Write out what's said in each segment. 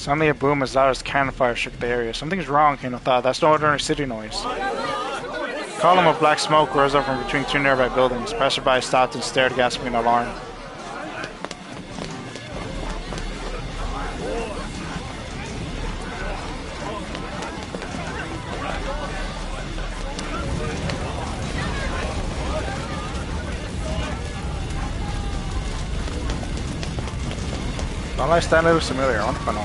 Suddenly a boom as loud as cannon fire shook the area. Something's wrong, Kano thought. That's no ordinary city noise. A column of black smoke rose up from between two nearby buildings. Passerby stopped and stared, gasping in alarm. Don't I stand there familiar? I wonder if I know.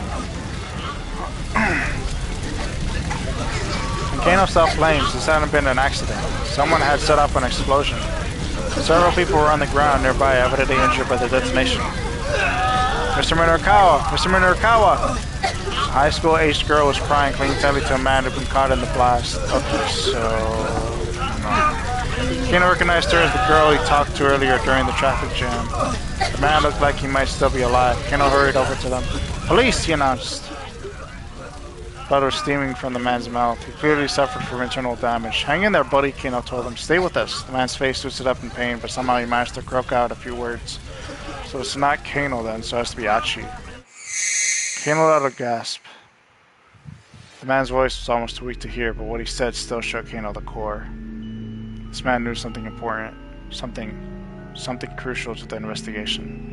When Kano saw flames, this hadn't been an accident. Someone had set off an explosion. Several people were on the ground nearby, evidently injured by the detonation. Mr. Minorikawa! Mr. Minorikawa! A high school-aged girl was crying, clinging tightly to a man who had been caught in the blast. Okay, so... no. Kano recognized her as the girl he talked to earlier during the traffic jam. The man looked like he might still be alive. Kano hurried over to them. Police, he announced. Blood was steaming from the man's mouth. He clearly suffered from internal damage. Hang in there, buddy, Kano told him. Stay with us. The man's face twisted up in pain, but somehow he managed to croak out a few words. So it's not Kano then, so it has to be Achi. Kano let out a gasp. The man's voice was almost too weak to hear, but what he said still shook Kano to the core. This man knew something important. Something crucial to the investigation.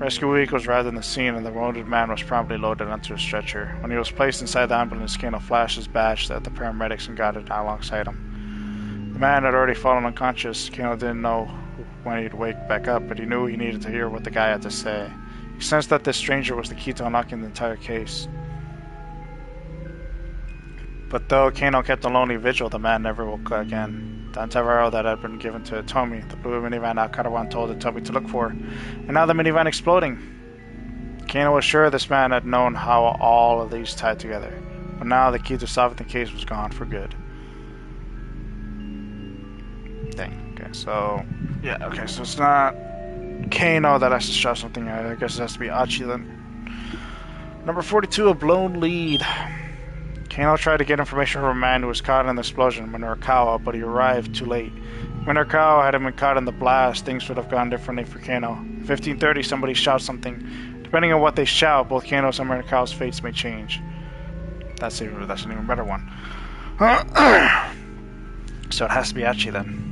Rescue vehicles arrived on the scene and the wounded man was promptly loaded onto a stretcher. When he was placed inside the ambulance, Kano flashed his badge at the paramedics and got it alongside him. The man had already fallen unconscious. Kano didn't know when he'd wake back up, but he knew he needed to hear what the guy had to say. He sensed that this stranger was the key to unlocking the entire case. But though Kano kept a lonely vigil, the man never woke again. The antiviral that had been given to Tomi, the blue minivan Karawan told Tomi to look for, and now the minivan exploding. Kano was sure this man had known how all of these tied together, but now the key to solving the case was gone for good. Dang. Okay, so yeah. Okay, so it's not Kano that has to shot something. I guess it has to be Achi then. Number 42, a blown lead. Kano tried to get information from a man who was caught in the explosion, Minorikawa, but he arrived too late. If Minorikawa hadn't been caught in the blast, things would have gone differently for Kano. At 15:30, somebody shouts something. Depending on what they shout, both Kano's and Minorikawa's fates may change. That's an even better one. So it has to be Achi then.